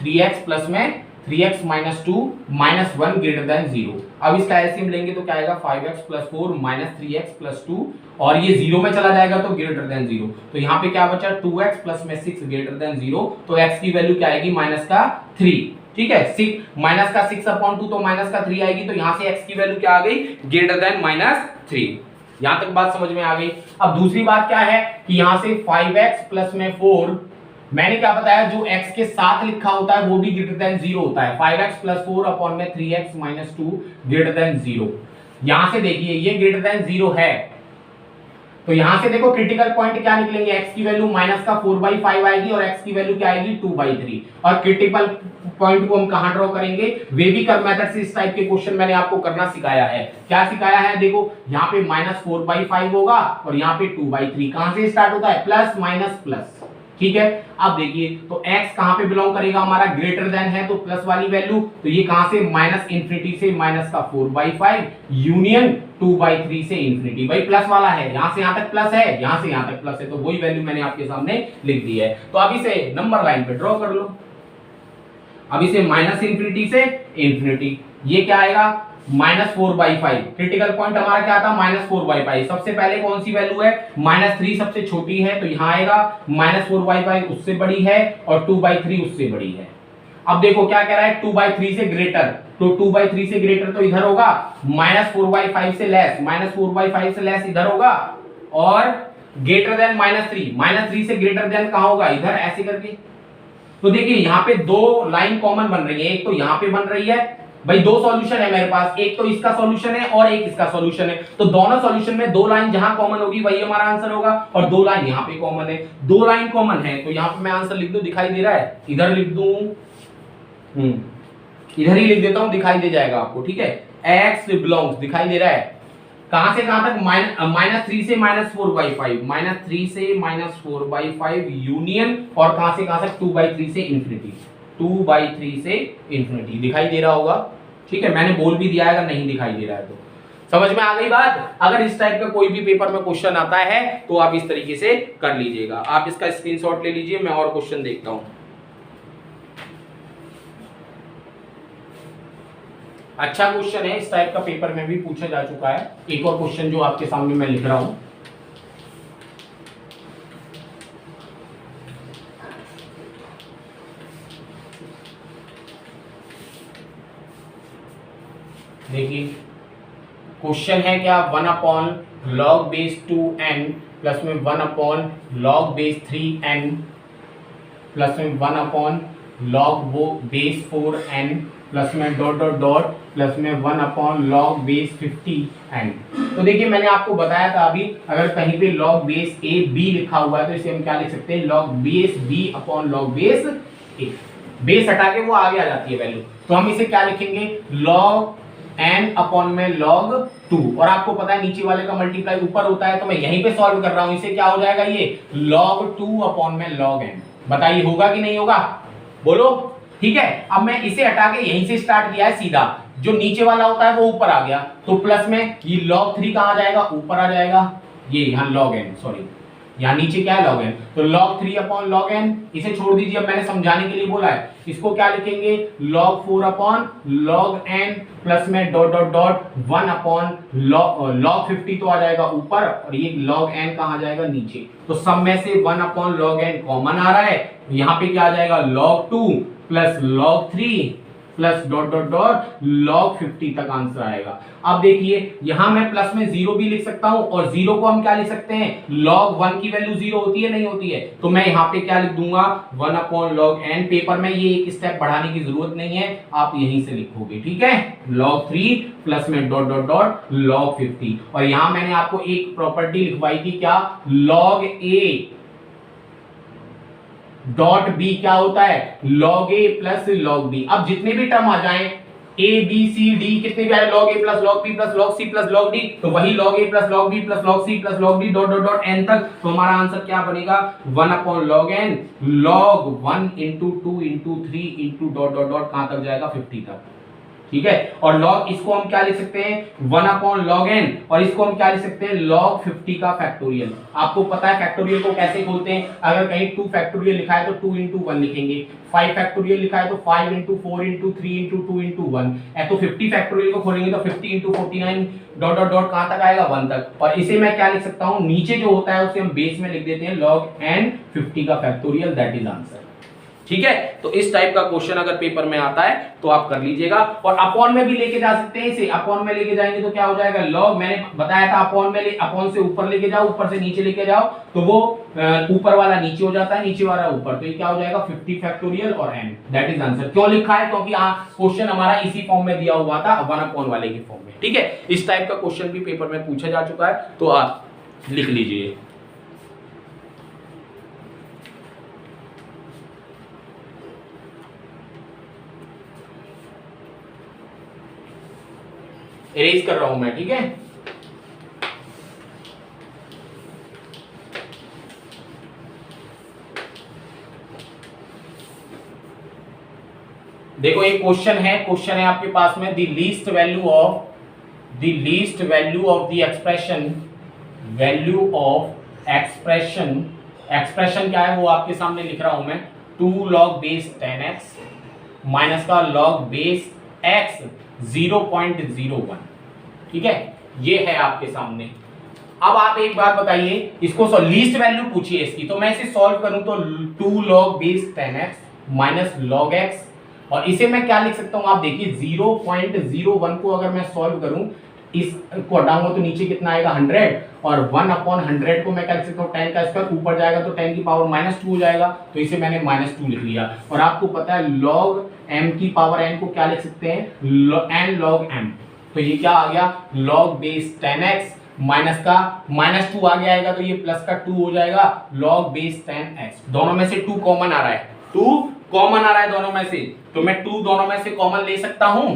3x प्लस में 3x minus 2 minus 1 greater than 0। अब इसका एलसीएम लेंगे तो क्या आएगा 5x plus 4 minus 3x plus 2, और ये 0 में चला जाएगा तो ग्रेटर देन 0। तो यहाँ पे क्या बचा 2x प्लस में 6 ग्रेटर देन 0, तो x की वैल्यू क्या आएगी माइनस का 3। ठीक है, 6 माइनस का 6 अपॉन 2 तो माइनस का 3 आएगी, तो यहाँ से x की वैल्यू क्या आ गई ग्रेटर देन माइनस 3। यहाँ तक बात समझ में आ गई। अब दूसरी बात क्या है कि यहाँ से 5x प्लस में 4, मैंने क्या बताया जो x के साथ लिखा होता है वो भी ग्रेटर देन 0 होता है। 5x प्लस 4 अपॉन में 3x माइनस 2 ग्रेटर देन 0। यहां से देखिए ये ग्रेटर देन 0 है, तो यहां से देखो क्रिटिकल पॉइंट क्या निकलेंगे, x की वैल्यू माइनस का 4/5 आएगी और x की वैल्यू क्या आएगी 2/3। और क्रिटिकल पॉइंट को हम कहां ड्रॉ करेंगे, वेविकर मेथड से इस टाइप के क्वेश्चन मैंने आपको करना सिखाया है। क्या सिखाया है, देखो यहाँ पे -4/5 होगा और यहाँ पे 2/3। कहां से स्टार्ट होता है प्लस माइनस प्लस। ठीक है। अब देखिए तो x कहां पे बिलोंग करेगा, हमारा ग्रेटर देन है तो प्लस वाली वैल्यू, तो ये कहां से माइनस इंफिनिटी से माइनस का 4/5 यूनियन 2/3 से इंफिनिटी, भाई प्लस वाला है, यहां से यहां तक प्लस है, यहां से यहां तक प्लस है, तो वही वैल्यू मैंने आपके सामने लिख दी है। तो अब इसे नंबर लाइन पे ड्रॉ कर लो। अब इसे माइनस इंफिनिटी से इंफिनिटी, ये क्या आएगा -4/5। क्रिटिकल पॉइंट हमारा क्या था, -4/5। सबसे पहले कौन सी वैल्यू है, -3 सबसे छोटी है, तो यहां आएगा -4/5 उससे बड़ी है और 2/3 उससे बड़ी है। अब देखो क्या कह रहा है, 2/3 से ग्रेटर, तो 2/3 से ग्रेटर तो इधर होगा, -4/5 से लेस, -4/5 से लेस इधर होगा, और ग्रेटर देन -3 से ग्रेटर देन कहां होगा, इधर, ऐसे करके। तो देखिए यहां पे दो लाइन कॉमन बन रही है, एक तो यहां पे बन रही है, भाई दो सॉल्यूशन है मेरे पास, एक तो इसका सॉल्यूशन है और एक इसका सॉल्यूशन है, तो दोनों सॉल्यूशन में दो लाइन जहां कॉमन होगी वही हमारा आंसर होगा, और दो लाइन यहां पे कॉमन है, दो लाइन कॉमन है, तो यहां पे मैं आंसर लिख दूं, दिखाई दे रहा है, इधर लिख दूं, इधर ही लिख देता हूं, दिखाई दे जाएगा आपको, ठीक है। x बिलोंग्स, दिखाई दे रहा है, कहां से कहां तक, -3 से -4/5, -3 से -4/5 यूनियन, और कहां से कहां तक, 2/3 से इंफिनिटी, 2/3 से इंफिनिटी, दिखाई दे रहा होगा, ठीक है। मैंने बोल भी दिया है, अगर नहीं दिखाई दे रहा है तो समझ में आ गई बात। अगर इस टाइप का कोई भी पेपर में क्वेश्चन आता है तो आप इस तरीके से कर लीजिएगा। आप इसका स्क्रीनशॉट ले लीजिए, मैं और क्वेश्चन देखता हूं। अच्छा क्वेश्चन है, इस टाइप का पेपर में भी पूछा जा चुका है। एक और क्वेश्चन जो आपके सामने मैं लिख रहा हूं, देखिए क्वेश्चन है क्या, 1/log2n प्लस में 1/log3n प्लस में 1/log4n प्लस में डॉट डॉट डॉट प्लस में 1/log50n। तो देखिए मैंने आपको बताया था अभी, अगर कहीं पे log बेस a b लिखा हुआ है तो इसे हम क्या लिख सकते हैं, log base b upon log base a, base हटा के वो आगे आ जाती है वैल्यू, तो हम इसे क्या लिखेंगे, log n अपॉन में log 2, और आपको पता है नीचे वाले का मल्टीप्लाई ऊपर होता है, तो मैं यहीं पे सॉल्व कर रहा हूं, इसे क्या हो जाएगा, ये log 2 अपॉन में log n। बताइए होगा कि नहीं होगा, बोलो, ठीक है। अब मैं इसे हटा के यहीं से स्टार्ट किया है सीधा, जो नीचे वाला होता है वो ऊपर आ गया, तो प्लस में ये log 3 कहां आ जाएगा, ऊपर आ जाएगा, ये यहां log n, सॉरी यहाँ नीचे क्या है log n, तो log 3 अपॉन log n, इसे छोड़ दीजिए, अब मैंने समझाने के लिए बोला है, इसको क्या लिखेंगे, log 4 upon log n plus में dot dot dot 1 upon log 50 तो आ जाएगा ऊपर, और ये log n कहाँ आ जाएगा, नीचे, तो सब में से 1 अपॉन log n कॉमन आ रहा है, यहाँ पे क्या आ जाएगा, log 2 plus log 3 plus dot dot dot log 50 तक आंसर आएगा। अब देखिए यहां मैं प्लस में 0 भी लिख सकता हूं, और 0 को हम क्या लिख सकते हैं, log 1 की वैल्यू 0 होती है, नहीं होती है, तो मैं यहां पे क्या लिख दूंगा, 1 अपॉन log n। पेपर में ये एक स्टेप बढ़ाने की जरूरत नहीं है, आप यहीं से लिखोगे, ठीक है, log 3 प्लस में डॉट डॉट डॉट log 50, और यहां मैंने आपको एक प्रॉपर्टी लिखवाई थी, क्या, log a डॉट बी क्या होता है, log a plus log b। अब जितने भी टर्म आ जाएं, a b c d कितने भी आए, log a plus log b plus log c plus log d, तो वही log a plus log b plus log c plus log d dot dot dot n तक, तो हमारा answer क्या बनेगा, 1 upon log n, log 1 into 2 into 3 into dot dot dot कहां तक जाएगा, 50 तक, ठीक है। और log इसको हम क्या लिख सकते हैं, 1 अपॉन log n, और इसको हम क्या लिख सकते हैं, log 50 का फैक्टोरियल। आपको पता है फैक्टोरियल को कैसे खोलते हैं, अगर कहीं 2 फैक्टोरियल लिखा है तो 2 इंटू 1 लिखेंगे, 5 फैक्टोरियल लिखा है तो 5 इंटू 4 इंटू 3 इंटू 2 इंटू 1, तो 50 फैक्टोरियल को खोलेंगे तो 50 इंटू 49 डॉट डॉट डॉट कहां तक आएगा, 1 तक, और इसे मैं क्या लिख सकता हूं, नीचे जो होता है उसे हम बेस में लिख देते हैं log n 50 का फैक्टोरियल, दैट इज आंसर, ठीक है। तो इस टाइप का क्वेश्चन अगर पेपर में आता है तो आप कर लीजिएगा, और अपॉन में भी लेके जा सकते हैं, इसे अपॉन में लेके जाएंगे तो क्या हो जाएगा, log, मैंने बताया था अपॉन में, अपॉन से ऊपर लेके जाओ, ऊपर से नीचे लेके जाओ तो वो ऊपर वाला नीचे हो जाता है, नीचे वाला ऊपर, तो ये क्या हो जाएगा, 50 फैक्टोरियल और n, दैट इज आंसर। क्यों लिखा है, क्योंकि क्वेश्चन हमारा इसी फॉर्म में दिया हुआ था, 1 अपॉन वाले के फॉर्म में, ठीक है। इस टाइप का क्वेश्चन भी पेपर में पूछा जा चुका है, तो आप लिख लीजिए। इरेज कर रहा हूं मैं, ठीक है। देखो एक क्वेश्चन है आपके पास में, the least value of the expression क्या है वो आपके सामने लिख रहा हूं मैं, 2 log बेस 10x माइनस का log बेस x 0.01। ठीक है, ये है आपके सामने। अब आप एक बात बताइए, इसको लीस्ट वैल्यू पूछिए इसकी, तो मैं इसे सॉल्व करूं तो 2 log base 10x minus log x, और इसे मैं क्या लिख सकता हूं, आप देखिए 0.01 को अगर मैं सॉल्व करूं, इसको हटाऊंगा तो नीचे कितना आएगा 100, और 1/100 को मैं क्या लिख सकता हूँ 10 का स्क्वायर, ऊपर जाएगा तो 10 की पावर -2 हो जाएगा, तो इसे मैंने -2 लिख लिया। और आपको पता है log m की पावर n को क्या लिख सकते हैं, n log m, तो ये क्या आ गया log बेस 10x माइनस का -2 आगे आएगा तो ये प्लस का 2 हो जाएगा log बेस 10x। दोनों में से 2 कॉमन आ रहा है, 2 कॉमन आ रहा है दोनों में से, तो मैं 2 दोनों में से कॉमन ले सकता हूं,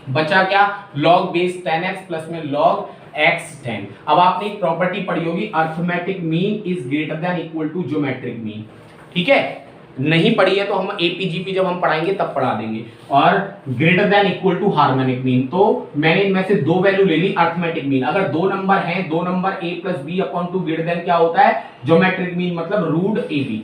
बचा क्या log बेस 10x प्लस में log x 10। अब आपने एक प्रॉपर्टी पढ़ी होगी, arithmetic mean is greater than equal to geometric mean. ठीक है, नहीं पढ़ी है तो हम एपीजीपी जब हम पढ़ाएंगे तब पढ़ा देंगे। और greater than equal to harmonic mean, तो मैंने इनमें से 2 वैल्यू ले ली अर्थमेटिक मीन। अगर 2 नंबर हैं, 2 number a plus B upon 2 greater than क्या होता है, ज्योमेट्रिक मीन मतलब रूट ए बी।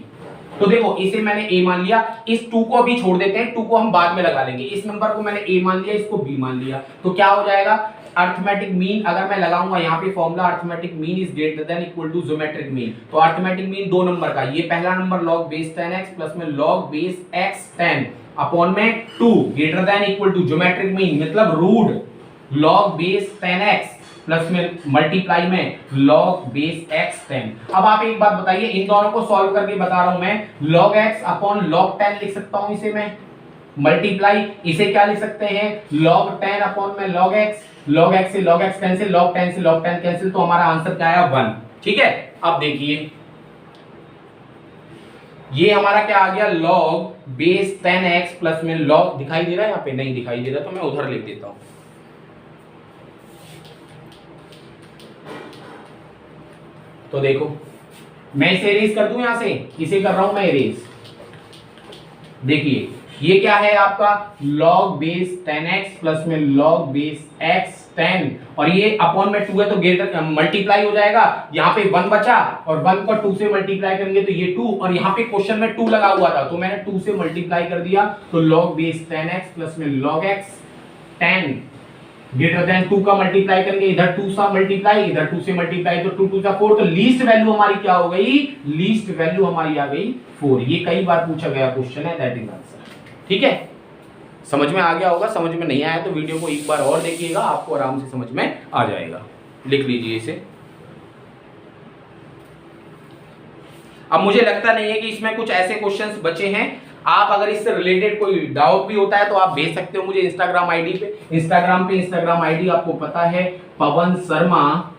तो देखो इसे मैंने a मान लिया, इस 2 को भी छोड़ देते हैं, 2 को हम बाद में लगा लेंगे। इस नंबर को मैंने a मान लिया, इसको b मान लिया, तो क्या हो जाएगा अर्थमेटिक मीन, अगर मैं लगाऊंगा यहाँ पे formula arithmetic mean is greater than equal to geometric mean, तो अर्थमेटिक मीन 2 नंबर का, ये पहला number log base 10x plus में log बेस x 10 अपॉन में 2 greater than equal to geometric mean मतलब root log base 10x plus में multiply में log base x 10। अब आप एक बात बताइए, इन दोनों को सॉल्व करके बता रहा हूं मैं, log x अपॉन log 10 लिख सकता हूं इसे मैं, मल्टीप्लाई इसे क्या लिख सकते हैं log 10 अपॉन में log x से log x कैंसिल, log 10 से log 10 कैंसिल, तो हमारा आंसर क्या आया 1। ठीक है, अब देखिए ये हमारा क्या आ गया log बेस 10x प्लस में log, दिखाई दे रहा है यहाँ पे, नहीं दिखाई दे रहा तो मैं उधर लिख देता हूं। तो देखो मैं इसे इरेज कर दूं, यहां से इसे कर रहा हूं मैं इरेज। देखिए ये क्या है आपका log बेस 10x प्लस में log बेस x 10, और ये अपॉन में 2 है तो ग्रेटर मल्टीप्लाई हो जाएगा, यहाँ पे 1 बचा और 1 को 2 से मल्टीप्लाई करेंगे तो ये 2, और यहाँ पे क्वेश्चन में 2 लगा हुआ था तो मैंने 2 से मल्टीप्लाई कर दिया, तो log बेस 10x प्लस में log x 10 ग्रेटर देन 2 का मल्टीप्लाई करेंगे, इधर 2 सा मल्टीप्लाई, इधर 2 से मल्टीप्लाई, तो 2 2 सा 4, तो लीस्ट वैल्यू हमारी क्या हो गई, लीस्ट वैल्यू हमारी आ गई 4। ये कई बार पूछा गया क्वेश्चन है, दैट इज आंसर। ठीक है, समझ में आ गया होगा, समझ में नहीं आया तो वीडियो को एक बार और देखिएगा, आपको आराम से समझ में आ जाएगा। लिख लीजिए इसे। अब मुझे लगता नहीं है कि इसमें कुछ ऐसे क्वेश्चंस बचे हैं, आप अगर इससे रिलेटेड कोई डाउट भी होता है तो आप भेज सकते हो मुझे इंस्टाग्राम आईडी पे। इंस्टाग्राम आईडी आपको पता है पवन शर्मा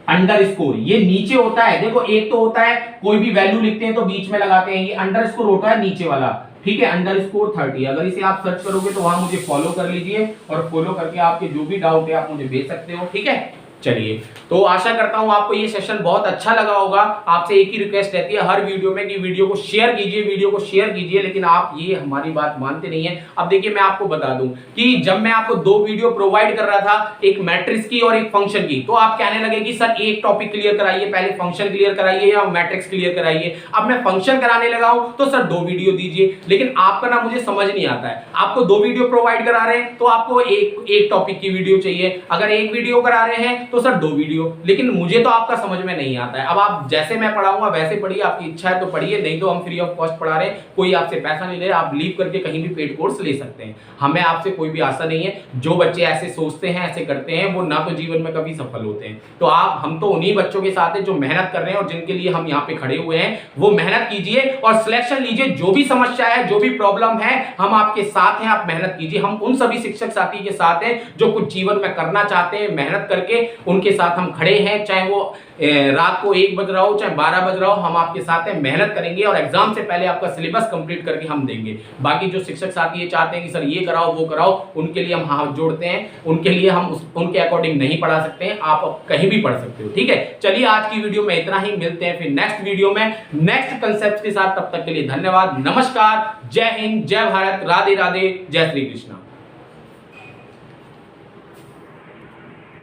_, ये नीचे होता है, देखो एक तो होता है कोई भी वैल्यू लिखते हैं तो बीच में लगाते हैं, ये अंडरस्कोर होता है नीचे वाला, ठीक है, _30। अगर इसे आप सर्च करोगे तो वहां मुझे फॉलो कर लीजिए, और फॉलो करके आपके जो भी डाउट है आप मुझे भेज सकते हो। ठीक है, चलिए, तो आशा करता हूं आपको ये सेशन बहुत अच्छा लगा होगा। आपसे एक ही रिक्वेस्ट रहती है हर वीडियो में कि वीडियो को शेयर कीजिए, लेकिन आप ये हमारी बात मानते नहीं है। अब देखिए मैं आपको बता दूं कि जब मैं आपको 2 वीडियो प्रोवाइड कर रहा था, एक मैट्रिक्स की और एक फंक्शन की, तो आप कहने लगे कि सर एक टॉपिक क्लियर कराइए, पहले फंक्शन क्लियर कराइए या मैट्रिक्स क्लियर कराइए। अब मैं फंक्शन कराने लगा हूं तो सर 2 वीडियो दीजिए, लेकिन आपका ना मुझे समझ नहीं आता है, आपको 2 वीडियो प्रोवाइड करा रहे हैं तो आपको एक टॉपिक की वीडियो चाहिए, अगर एक वीडियो करा रहे हैं तो सर 2 वीडियो, लेकिन मुझे तो आपका समझ में नहीं आता है। अब आप जैसे मैं पढ़ाऊंगा वैसे पढ़िए, आपकी इच्छा है तो पढ़िए, नहीं तो हम फ्री ऑफ कॉस्ट पढ़ा रहे हैं, कोई आपसे पैसा नहीं ले रहा, आप लीव करके कहीं भी पेड कोर्स ले सकते हैं, हमें आपसे कोई भी आशा नहीं है। जो बच्चे ऐसे सोचते हैं, ऐसे करते हैं, वो ना तो जीवन में कभी सफल होते हैं। तो हम तो उन्हीं बच्चों के साथ हैं जो मेहनत कर रहे हैं और जिनके लिए हम यहाँ पे खड़े हुए हैं, वो मेहनत कीजिए और सिलेक्शन लीजिए। जो भी समस्या है, जो भी प्रॉब्लम है, हम आपके साथ हैं, आप मेहनत कीजिए। हम उन सभी शिक्षक साथी के साथ हैं जो कुछ जीवन में करना चाहते हैं, मेहनत करके उनके साथ हम खड़े हैं, चाहे वो रात को 1 बज रहा हो चाहे 12 बज रहा हो, हम आपके साथ हैं, मेहनत करेंगे और एग्जाम से पहले आपका सिलेबस कंप्लीट करके हम देंगे। बाकी जो शिक्षक साथी ये चाहते हैं कि सर ये कराओ वो कराओ, उनके लिए हम हाथ जोड़ते हैं, उनके लिए हम उनके अकॉर्डिंग नहीं पढ़ा सकते हैं, आप कहीं भी पढ़ सकते हो। ठीक है, चलिए आज की वीडियो में इतना ही, मिलते हैं फिर नेक्स्ट वीडियो में नेक्स्ट कंसेप्ट के साथ। तब तक के लिए धन्यवाद, नमस्कार, जय हिंद, जय भारत, राधे राधे, जय श्री कृष्ण।